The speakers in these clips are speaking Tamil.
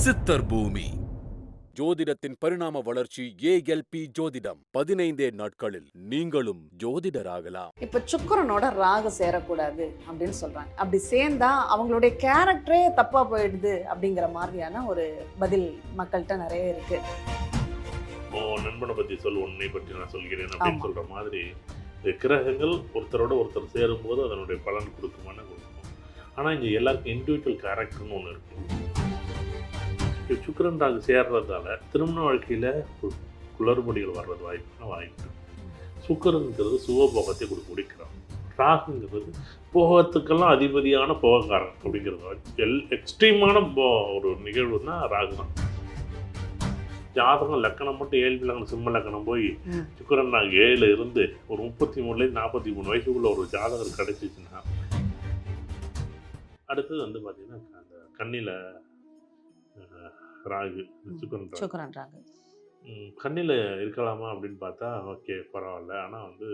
சித்தர் பூமி. ஜோதிடத்தின் பரிணாம வளர்ச்சி ஏஎல்பி ஜோதிடம். 15 நாட்களில் நீங்களும் ஜோதிடராகலாம். இப்ப சுக்கிரனோட ராகு சேரக்கூடாது அப்படின்னு சொல்றாங்க. அப்படி சேர்ந்தா அவங்களுடைய கேரக்டரே தப்பா போயிடுது அப்படிங்கிற மாதிரியான ஒரு பதில் மக்கள்கிட்ட நிறைய இருக்கு. நண்பனை பத்தி உன்னை பற்றி நான் சொல்கிறேன் அப்படின்னு சொல்ற மாதிரி கிரகங்கள் ஒருத்தரோட ஒருத்தர் சேரும்போது அதனுடைய பலன் கொடுக்குமான கொடுக்கும். ஆனா இங்க எல்லாருக்கும் இண்டிவிஜுவல் கேரக்டர்னு ஒண்ணு இருக்கு. சுக்கிரன் ராகு சேர்றதால திருமண வாழ்க்கையில குளறுபடிகள் வர்றது வாய்ப்பு. சுக்கிரன்ங்கிறது சுகபோகத்தை கொடுக்கிறான். ராகுங்கிறது போகத்துக்கெல்லாம் அதிபதியான போகக்காரன் அப்படிங்கிறது எக்ஸ்ட்ரீமான ஒரு நிகழ்வுன்னா ராகு தான். ஜாதகம் லக்கணம் மட்டும் 7 லக்கணம் சிம்ம லக்கணம் போய் சுக்கிரன் ராகு 7 இருந்து ஒரு 33 43 வயசுக்குள்ள ஒரு ஜாதகம் கிடைச்சிச்சுன்னா அடுத்தது வந்து பார்த்தீங்கன்னா அந்த கண்ணில ராகு சுக்கிரன் ராகு கண்ணில் இருக்கலாமா அப்படின்னு பார்த்தா ஓகே பரவாயில்ல. ஆனால் வந்து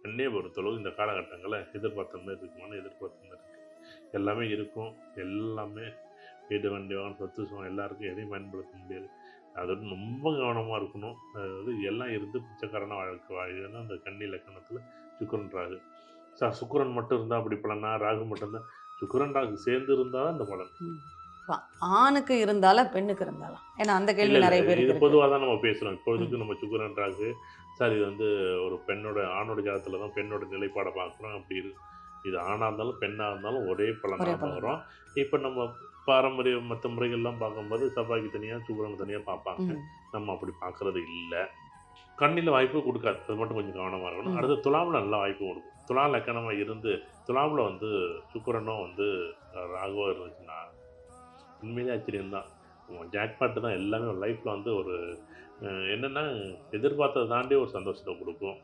கண்ணியை பொறுத்தளவு இந்த காலகட்டங்களில் எதிர்பார்த்த மாதிரி இருக்குமான்னு எதிர்பார்த்த மாதிரி இருக்குது. எல்லாமே இருக்கும், எல்லாமே வீடு வண்டி வாங்க சொத்து சுகம் எல்லாருக்கும் எதையும் பயன்படுத்த முடியாது. அது ரொம்ப கவனமாக இருக்கணும். அதாவது எல்லாம் இருந்து பிச்சைக்காரன வாழ்க்கை அந்த கன்னி லக்கணத்தில் சுக்கிரன் ராகு. சுக்கிரன் மட்டும் இருந்தால் அப்படி பலனா, ராகு மட்டும்தான். சுக்கிரன் ராகு சேர்ந்து இருந்தால் அந்த பலன். ஆணுக்கு இருந்தாலும் பெண்ணுக்கு இருந்தாலும், ஏன்னா அந்த கேள்வி நிறைய பேர் இது பொதுவாக தான் நம்ம பேசுகிறோம். இப்போதைக்கு நம்ம சுக்கிரன் ராகு சார் இது வந்து ஒரு பெண்ணோட ஆணோட ஜாதகத்தில் தான் பெண்ணோட நிலைப்பாடை பார்க்குறோம். அப்படி இது ஆணாக இருந்தாலும் பெண்ணாக இருந்தாலும் ஒரே பலனாக வரும். இப்போ நம்ம பாரம்பரிய மற்ற முறைகள்லாம் பார்க்கும்போது செவ்வாய்க்கு தனியாக சுக்கிரன் தனியாக பார்ப்பாங்க. நம்ம அப்படி பார்க்குறது இல்லை. கண்ணில் வாய்ப்பு கொடுக்காது, அது மட்டும் கொஞ்சம் கவனமாக இருக்கணும். அடுத்து துலாமில் நல்லா வாய்ப்பு கொடுக்கும். துலா லக்கணமாக இருந்து துலாமில் வந்து சுக்கிரனும் வந்து ராகுவாக இருந்துச்சுன்னா உண்மையிலே ஆச்சரியம்தான். ஜாக்பாட்டு தான் எல்லாமே லைஃப்பில் வந்து ஒரு என்னென்னா எதிர்பார்த்ததை தாண்டி ஒரு சந்தோஷத்தை கொடுக்கும்.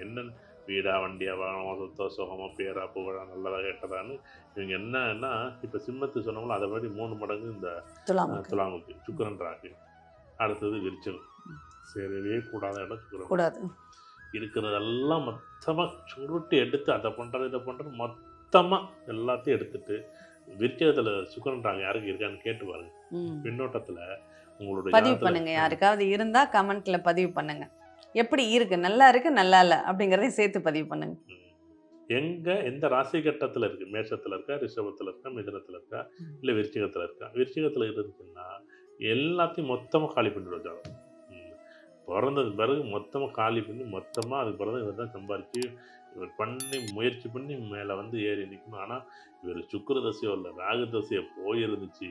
என்னென்ன வீடா வண்டியா வாகனமாக சொத்தோ சுகமாக பேரா புகழா நல்லதாக கெட்டதான்னு இவங்க என்னன்னா இப்போ சிம்மத்து சொன்னவங்களும் அதை மாதிரி 3 மடங்கு இந்த துலாமுக்கு சுக்கிரன் ராகு. அடுத்தது விருச்சிகம். சேரவே கூடாத இடம் சுக்கிரன் கூடாது. இருக்கிறதெல்லாம் மொத்தமாக சுருட்டி எடுத்து அதை பண்ணுறது இதை பண்ணுறது மொத்தமாக எல்லாத்தையும் எடுத்துட்டு விருச்சிகத்தில் சுக்கிரன் ராகு யாருக்கு இருக்கான்னு கேட்டு பாருங்க. பின்னோட்டத்தில் உங்களுடைய பதிவு பண்ணுங்க. யாருக்காவது இருந்தா கமெண்ட்ல பதிவு பண்ணுங்க. எப்படி இருக்கு, நல்லா இருக்கு நல்லா இல்லை அப்படிங்கிறதையும் சேர்த்து பதிவு பண்ணுங்க. எந்த ராசி கட்டத்தில் இருக்கு? மேஷத்தில் இருக்கா, ரிஷபத்தில் இருக்கா, மிதுனத்தில் இருக்கா, இல்லை விருச்சிகத்தில் இருக்கா? விருச்சிகத்தில் இருந்துச்சுன்னா எல்லாத்தையும் மொத்தமாக காலி பண்ணிடுவோம். பிறந்தது பிறகு மொத்தமாக காலி பண்ணி மொத்தமாக அதுக்கு பிறகு இவர் தான் சம்பாதிச்சு இவர் பண்ணி முயற்சி பண்ணி மேலே வந்து ஏறி நிற்கணும். ஆனால் இவர் சுக்கிர தசையோ இல்லை ராகு தசையோ போயிருந்துச்சு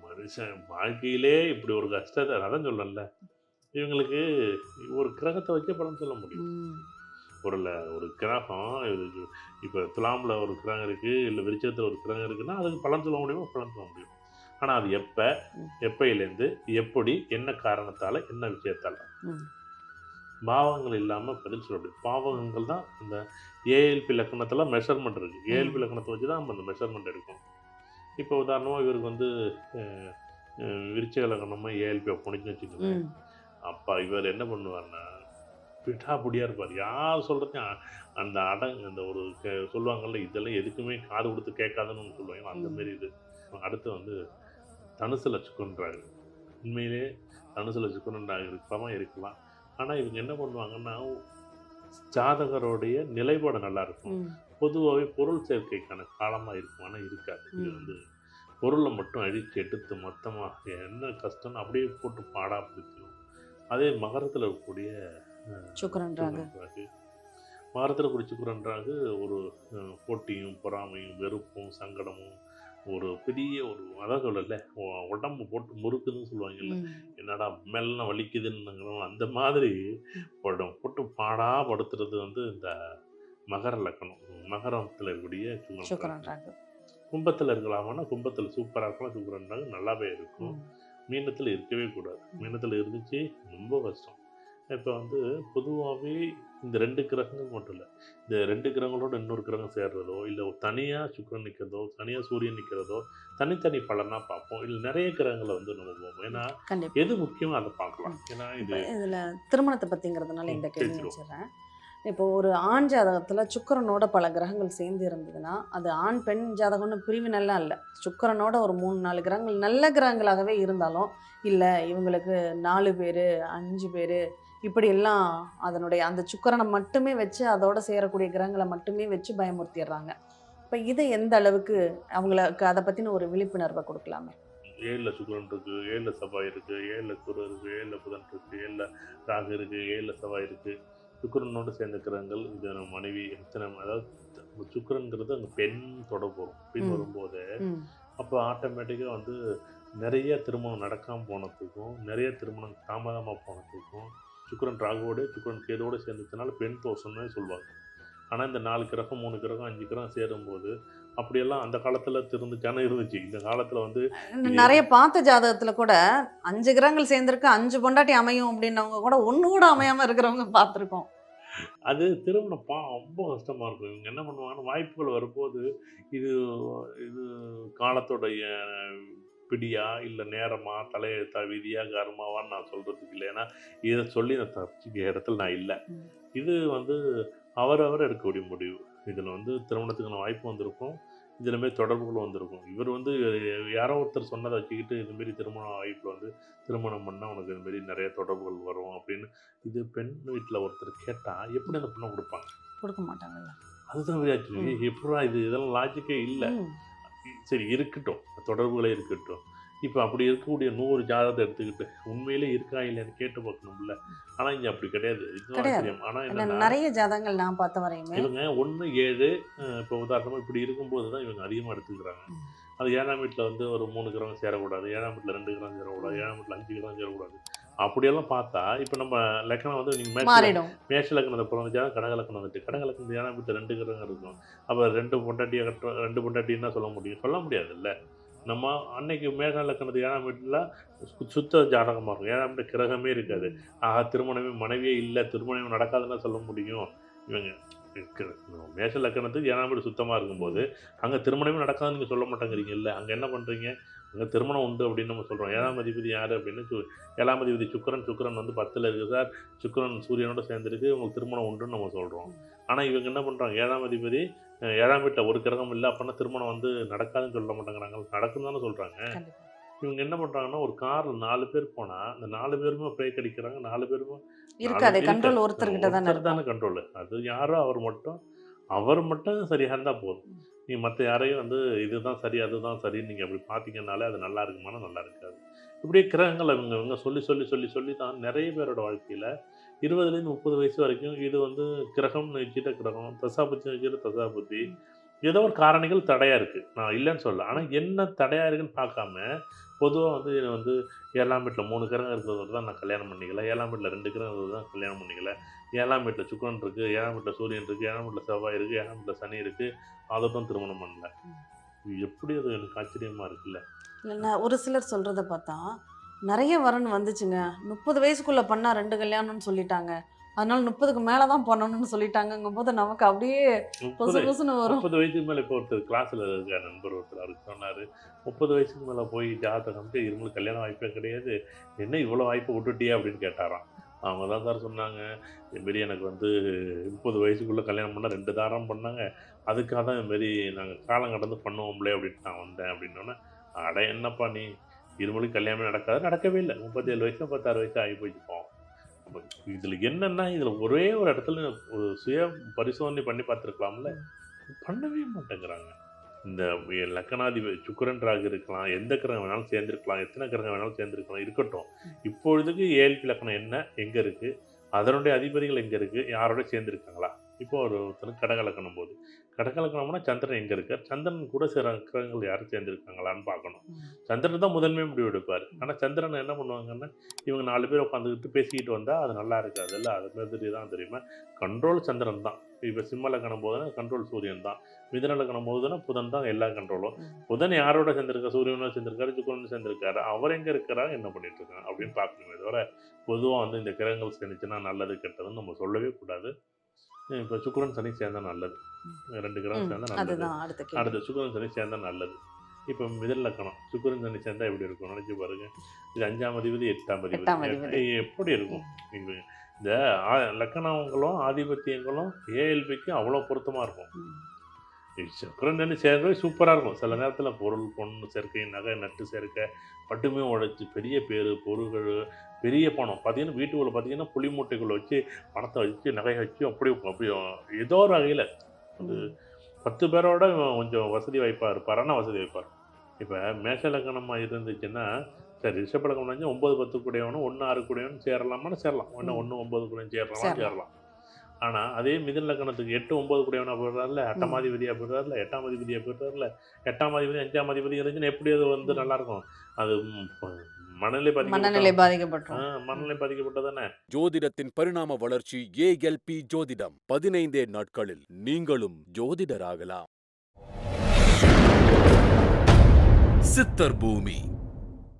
மனுஷன் வாழ்க்கையிலே இப்படி ஒரு கஷ்டத்தை அதான் சொல்லல. இவங்களுக்கு ஒரு கிரகத்தை வச்சே பலன் சொல்ல முடியும். ஒரு கிரகம் இப்போ துலாமில் ஒரு கிரகம் இருக்குது, இல்லை விருச்சிகத்தில் ஒரு கிரகம் இருக்குன்னா அதுக்கு பலன் சொல்ல முடியுமா? பலன் சொல்ல முடியும். ஆனால் அது எப்பயிலேருந்து எப்படி என்ன காரணத்தால் என்ன விஷயத்தால் பாவங்கள் இல்லாமல் பதில் சொல்ல முடியும். பாவகங்கள் தான் இந்த ஏஎல்பி லக்கணத்தில் மெஷர்மெண்ட் இருக்குது. ஏஎல்பி லக்கணத்தை வச்சு தான் நம்ம அந்த மெஷர்மெண்ட் எடுக்கும். இப்போ உதாரணமாக இவருக்கு வந்து விருச்சிக லக்கணமாக ஏஎல்பி போனிச்சுன்னு வச்சுக்கோங்க. அப்பா இவர் என்ன பண்ணுவார்னா பிடாபுடியாக இருப்பார். யார் சொல்கிறதையும் அந்த அந்த ஒரு சொல்லுவாங்கள்ல இதெல்லாம் எதுக்குமே காது கொடுத்து கேட்காதுன்னு ஒன்று சொல்லுவாங்க. அந்த மாரி இது. அடுத்து வந்து தனுசில் சுக்கிரன். உண்மையிலே தனுசில் சுக்கிரன் இருக்கலாம். ஆனால் இவங்க என்ன பண்ணுவாங்கன்னா ஜாதகருடைய நிலைப்பாடு நல்லா இருக்கும். பொதுவாகவே பொருள் சேர்க்கைக்கான காலமாக இருக்குமானா இருக்காது. இது வந்து பொருளை மட்டும் அழித்து எடுத்து மொத்தமாக என்ன கஷ்டம்னு அப்படியே போட்டு பாடா பிடிச்சிடும். அதே மகரத்தில் இருக்கக்கூடிய சுக்கிரன் ராகு மகரத்தில் கூடிய சுக்கிரன் ராகு ஒரு போட்டியும் பொறாமையும் வெறுப்பும் சங்கடமும் ஒரு பெரிய ஒரு அதான் சொல்லல உடம்பு போட்டு முறுக்குதுன்னு சொல்லுவாங்கல்ல, என்னடா மெல்லாம் வலிக்குதுன்னு அந்த மாதிரி போட்டு பாடா படுத்துறது வந்து இந்த மகர லக்கணம். மகரத்தில் இருக்கக்கூடிய சுக்கிரன் ராகு. கும்பத்தில் இருக்கலாமான்னா கும்பத்தில் சூப்பராக இருக்கலாம். சுக்கிரன் ராகு நல்லாவே இருக்கும். மீனத்தில் இருக்கவே கூடாது. மீனத்தில் இருந்துச்சு ரொம்ப கஷ்டம். இப்போ வந்து பொதுவாகவே இந்த 2 கிரகங்கள் மட்டும் இல்லை, இந்த 2 கிரகங்களோட இன்னொரு கிரகம் சேர்றதோ இல்லை தனியாக சுக்கிரன் நிற்கிறதோ தனியாக சூரியன் நிற்கிறதோ தனித்தனி பலனாக பார்ப்போம். இல்லை நிறைய கிரகங்களை வந்து நம்ம போவோம். ஏன்னா எது முக்கியமோ அதை பார்க்கலாம். ஏன்னா இதில் திருமணத்தை பற்றிங்கிறதுனால இந்த கேள்வி வச்சுறேன். இப்போ ஒரு ஆண் ஜாதகத்துல சுக்கிரனோட பல கிரகங்கள் சேர்ந்து இருந்ததுன்னா, அது ஆண், பெண் ஜாதகம்னு பிரிவினெல்லாம் இல்ல. சுக்கிரனோட ஒரு 3, 4 கிரகங்கள் நல்ல கிரகங்களாகவே இருந்தாலும், இல்ல இவங்களுக்கு 4 பேரு, 5 பேரு இப்படியெல்லாம் அதனுடைய அந்த சுக்கிரன மட்டுமே வச்சு, அதோட சேரக்கூடிய கிரகங்கள மட்டுமே வச்சு பயமுறுத்திர்றாங்க. இப்ப இத எந்த அளவுக்கு அவங்களுக்கு அத பத்தின ஒரு விழிப்புணர்வ குடுக்கலாமே? 7ல சுக்கிரன் இருக்கு, 7ல செவ்வாய் இருக்கு, 7ல குரு இருக்கு, 7ல புதன் இருக்கு, 7ல ராகு இருக்கு, 7ல செவ்வாய் இருக்கு. சுக்கிரனோடு சேர்ந்த கிரகங்கள் இது நம்ம மனைவி எத்தனை அதாவது சுக்கிரன்ங்கிறது அங்க பெண் தொடர்பு வரும். பெண் ம். வரும்போது ம். அப்போ ஆட்டோமேட்டிக்கா வந்து நெறைய திருமணம் நடக்காம போனதுக்கும், நெறைய திருமணம் தாமதமா போனதுக்கும், சுக்கிரன் ராகுவோட, சுக்கிரன் கேதுவோட சேர்ந்ததுனால பெண் தோஷம்னே சொல்லுவாங்க. ஆனா இந்த 4 கிரகம், 3 கிரகம், 5 கிரகம் சேரும்போது, அப்படியெல்லாம் அந்த காலத்துல இருந்துச்சு. இந்த காலத்துல வந்து இது நெறைய பார்த்த ஜாதகத்துல கூட 5 கிரகங்கள் சேர்ந்திருக்கு, 5 பொண்டாட்டி அமையும் அப்படின்னவங்க கூட 1 கூட அமையாம இருக்கிறவங்க பார்த்துருக்கோம். அது திருமணம் ரொம்ப கஷ்டமா இருக்கும். இவங்க என்ன பண்ணுவாங்கன்னா, வாய்ப்புகள் வரும்போது, இது இது காலத்துடைய பிடியா, இல்ல நேரமா, தலையெழுத்தா, விதியா, கர்மாவான்னு நான் சொல்றதுக்கு இல்ல. ஏன்னா, இத சொல்லி நான் தப்பிச்சுக்க இடத்துல நான் இல்ல. ம். இது வந்து அவரவர் எடுக்கக்கூடிய முடிவு. இதுல வந்து திருமணத்துக்கான வாய்ப்பு வந்திருக்கும். இதுல மாரி தொடர்புகளும் வந்திருக்கும். இவர் வந்து யாரோ ஒருத்தர் சொன்னத வச்சுக்கிட்டு, இது மாரி திருமண வாய்ப்புல வந்து திருமணம் பண்ணா உனக்கு இது மாரி நெறைய தொடர்புகள் வரும் அப்படின்னு, இது பெண் வீட்ல ஒருத்தர் கேட்டா, எப்படி அந்த பொண்ண குடுப்பாங்க? குடுக்க மாட்டாங்கல்ல. அதுதான் ஆச்சு. ம். எப்புட்றா இது? இதெல்லாம் லாஜிக்கே இல்ல. ம். சரி இருக்கட்டும். தொடர்புகளே இருக்கட்டும். இப்ப அப்படி இருக்கக்கூடிய 100 ஜாதகத்த எடுத்துக்கிட்டு, உண்மையிலே இருக்கா இல்லையான்னு கேட்டு பார்க்கணும்ல. ஆனா இங்க அப்படி கிடையாது. இதுதான் கிடையாது. ஆச்சரியம். ஆனா இல்ல என்னன்னா, நெறைய ஜாதகங்கள் நான் பார்த்த வரையுமே இவங்க 1, 7 இப்போ உதாரணமா இப்படி இருக்கும்போது தான் இவங்க அதிகமா எடுத்துக்கிறாங்க. ம். அது 7ஆம் வீட்ல வந்து ஒரு 3 கிரகம் சேரக்கூடாது. 7ஆம் வீட்ல 2 கிரகம் சேரக்கூடாது. ம். 7ஆம் வீட்ல 5 கிரகம் சேரக்கூடாது. அப்படியெல்லாம் பார்த்தா, இப்ப நம்ம லக்னம் வந்து நீங்க மாறிடும். மேஷ லக்னத்த பிறந்த ஜாதகம் கடக லக்னம் வந்துட்டு. கடக லக்னத்து 7ஆம் வீட்ல 2 கிரகம் இருக்கும். அப்ப 2 பொண்டாட்டியா 2 பொண்டாட்டின்னா சொல்ல முடியும்? சொல்ல முடியாதுல்ல. நம்ம அன்னைக்கு மேஷ லக்னத்து 7ஆம் வீட்ல சுத்த ஜாதகமா இருக்கும். 7ஆம் வீட்ல கிரகமே இருக்காது. ம். ஆஹா திருமணமே மனைவியே இல்ல, திருமணமே நடக்காதுன்னா சொல்ல முடியும். இவங்க மேஷ லக்னத்துக்கு 7ஆம் வீடு சுத்தமா இருக்கும்போது, அங்க திருமணமே நடக்காதுன்னு நீங்க சொல்ல மாட்டேங்கிறீங்கல்ல. அங்க என்ன பண்றீங்க? அங்க திருமணம் உண்டு அப்படின்னு நம்ம சொல்றோம். 7ஆம் அதிபதி யாரு அப்படின்னு 7ஆம் அதிபதி சுக்கிரன். சுக்கிரன் வந்து 10ல இருக்கு சார். சுக்கிரன் சூரியனோட சேர்ந்திருக்கு. உங்களுக்கு திருமணம் உண்டுன்னு நம்ம சொல்றோம். ஆனா இவங்க என்ன பண்றாங்க? 7ஆம் அதிபதி 7ஆம் வீட்ல ஒரு கிரகம் இல்ல. அப்பன்னா திருமணம் வந்து நடக்காதுன்னு சொல்ல மாட்டேங்கிறாங்க. நடக்குன்னு தானே சொல்றாங்க. கண்டிப்பா. இவங்க என்ன பண்றாங்கன்னா, ஒரு கார்ல 4 பேர் போனா, அந்த 4 பேருமே பிரேக் அடிக்கிறாங்க. 4 பேருமே 4 இருக்காது. இருக்காது. கண்ட்ரோல் ஒருத்தர்கிட்ட தானே ஒருத்தர் இருக்கும். தானே கண்ட்ரோலு. அது யாரோ அவர் மட்டும் சரியா இருந்தா போதும். ம். நீ மத்த யாரையும் வந்து இதுதான் சரி, அதுதான் சரின்னு நீங்க அப்படி பார்த்தீங்கன்னாலே அது நல்லா இருக்குமானா நல்லா இருக்காது. இப்படியே கிரகங்கள் இவங்க இவங்க சொல்லி தான் நெறைய பேரோட வாழ்க்கையில 20லேருந்து 30 வயசு வரைக்கும் இது வந்து கிரகம்னு வச்சுட்ட கிரகம், தசாபுத்தின்னு வச்சுட்ட தசாபுத்தி. ம். ஏதோ ஒரு காரணிகள் தடையா இருக்கு. நான் இல்லன்னு சொல்லல. ஆனா என்ன தடையா இருக்குன்னு பார்க்காம, பொதுவா வந்து இது வந்து 7ஆம் வீட்ல 3 கிரகம் இருக்கிறவர தான் நான் கல்யாணம் பண்ணிக்கல. 7ஆம் வீட்ல 2 கிரகம் இருக்கிறத தான் கல்யாணம் பண்ணிக்கல. 7ஆம் வீட்ல சுக்கிரன் இருக்கு, 7ஆம் வீட்ல சூரியன் இருக்கு, 7ஆம் வீட்ல செவ்வாய் இருக்கு, 7ஆம் வீட்ல சனி இருக்கு. அதத்தான் திருமணம் பண்ணல. ம். இது எப்படி அது எனக்கு ஆச்சரியமா இருக்குல்ல. இல்ல ஒரு சிலர் சொல்றத பார்த்தா, நெறைய வரன் வந்துச்சுங்க. 30 வயசுக்குள்ள பண்ணா 2 கல்யாணம்னு சொல்லிட்டாங்க. அதனால 30க்கு மேல தான் பண்ணணும்னு சொல்லிட்டாங்கங்கும்போது, நமக்கு அப்படியே 30 பொசு பொசுன்னு வரும். 30 வயசுக்கு மேல இப்போ ஒருத்தர் கிளாஸ்ல இருக்கார் நண்பர் ஒருத்தர். அவரு சொன்னாரு, 30 வயசுக்கு மேல போய் ஜாதகம் காமிச்சு இவங்களுக்கு கல்யாண வாய்ப்பே கிடையாது. என்ன இவ்வளோ வாய்ப்ப விட்டுட்டியே அப்படின்னு கேட்டாராம். அவங்க தான் சார் சொன்னாங்க, இதுமாரி எனக்கு வந்து 30 வயசுக்குள்ள கல்யாணம் பண்ணா 2 தாரம் பண்ணாங்க. அதுக்காக தான் இதுமாரி நாங்க காலம் கடந்து பண்ணுவோம்லே அப்படின்ட்டு நான் வந்தேன் அப்படின்னோனே, அட என்னப்பா நீ இருமொழி கல்யாணமே நடக்காது. நடக்கவே இல்ல. 37 வயசு 36 வயசு ஆகி போச்சு பாவம். அப்ப இதுல என்னன்னா, இதுல ஒரே ஒரு இடத்துல ஒரு சுய பரிசோதனை பண்ணி பார்த்துருக்கலாம்ல. பண்ணவே மாட்டேங்கிறாங்க. இந்த லக்னாதிபதி சுக்கிரன் ராகு இருக்கலாம். எந்த கிரகம் வேணாலும் சேர்ந்திருக்கலாம். எத்தனை கிரகம் வேணாலும் சேர்ந்திருக்கலாம். இருக்கட்டும். இப்பொழுதுக்கு ஏஎல்பி லக்னம் என்ன? எங்க இருக்கு? அதனுடைய அதிபதிகள் எங்க இருக்கு? யாரோட சேர்ந்திருக்காங்களா? இப்போ ஒருத்தனுக்கு கடக லக்னம் போது. கடக லக்னம்னா சந்திரன் எங்க இருக்கார்? சந்திரன் கூட சில கிரகங்கள் யாரும் சேர்ந்திருக்காங்களான்னு பார்க்கணும். ம். சந்திரன் தான் முதன்மை முடிவு எடுப்பாரு. ஆனா சந்திரன் என்ன பண்ணுவாங்கன்னா, இவங்க 4 பேர் உட்காந்துக்கிட்டு பேசிக்கிட்டு வந்தா அது நல்லா இருக்காதுல்ல. அது மாதிரி தான் தெரியுமா? கண்ட்ரோல் சந்திரன் தான். இப்ப சிம்ம லக்னம் போதுன்னா கண்ட்ரோல் சூரியன் தான். மிதுன லக்னம் போதுன்னா புதன் தான் எல்லா கண்ட்ரோலும். ம். புதன் யாரோட சேர்ந்திருக்காரு? சூரியனோட சேர்ந்திருக்காரு, சுக்கிரனோட சேர்ந்திருக்காரு. அவர் எங்க இருக்கிறார்? என்ன பண்ணிட்டு இருக்காங்க? அப்படின்னு பார்க்கணுமே தவிர, பொதுவா வந்து இந்த கிரகங்கள் சேர்ந்துச்சுன்னா நல்லது, கெட்டதுன்னு நம்ம சொல்லவே கூடாது. இப்ப சுக்கிரன், சனி சேர்ந்தா நல்லது. 2 கிரகம் சேர்ந்தா நல்லது. அதுதான் அடுத்த கேள்வி. அடுத்து சுக்கிரன், சனி சேர்ந்தா நல்லது. இப்ப மிதுன லக்னம். சுக்கிரன், சனி சேர்ந்தா எப்படி இருக்கும்? நினைச்சு பாருங்க. இது 5ஆம் அதிபதி, 8ஆம் அதிபதி. 8ஆம் அதிபதி. எப்படி இருக்கும்? இது இந்த லக்கணங்களும் ஆதிபத்தியங்களும் ஏஎல்பிக்கு அவ்வளோ பொருத்தமாக இருக்கும். சுக்கிரன் சனி சேர்க்கை சூப்பராக இருக்கும். சில நேரத்தில் பொருள் பொண்ணு சேர்க்கை, நகை நட்டு சேர்க்கை, பட்டுமே உழைச்சி பெரிய பேர் பொருள்கள், பெரிய பணம் பார்த்தீங்கன்னா வீட்டுக்குள்ளே பார்த்தீங்கன்னா புளி மூட்டைக்குள்ளே வச்சு பணத்தை வச்சு நகையை வச்சு அப்படி ஏதோ ஒரு வகையில் அது 10 பேரோட இவன் கொஞ்சம் வசதி வாய்ப்பாக இருப்பார். ஆனால் வசதி வாய்ப்பார். இப்போ மேஷ லக்கணமாக இருந்துச்சுன்னா சரி ரிஷப லக்கணம் வந்து 9, 10 கூடையவனும் 1, 6 கூடையவனும் சேரலாமான்னு சேரலாம். ஒன்று 1, 9 கூடையும் சேரலாம். சேரலாம். ஆனால் அதே மிதுன லக்கணத்துக்கு 8, 9 கூடையவனாக போயிடுறாருல, 8ஆம் அதிபதியாக போயிடுறாருல, 8ஆம் அதிபதியாக போயிடுறாருல, 8ஆம் அதிபதி 5ஆம் அதிபதி இருந்துச்சுன்னா எப்படி அது வந்து நல்லாயிருக்கும்? அது மனநிலை மனநிலை பாதிக்கப்பட்ட பாதிக்கப்பட்டுரும். மனநிலை பாதிக்கப்பட்டதானே. ஜோதிடத்தின் பரிணாம வளர்ச்சி ஏஎல்பி ஜோதிடம் 15 நாட்களில் நீங்களும் ஜோதிடராகலாம். சித்தர் பூமி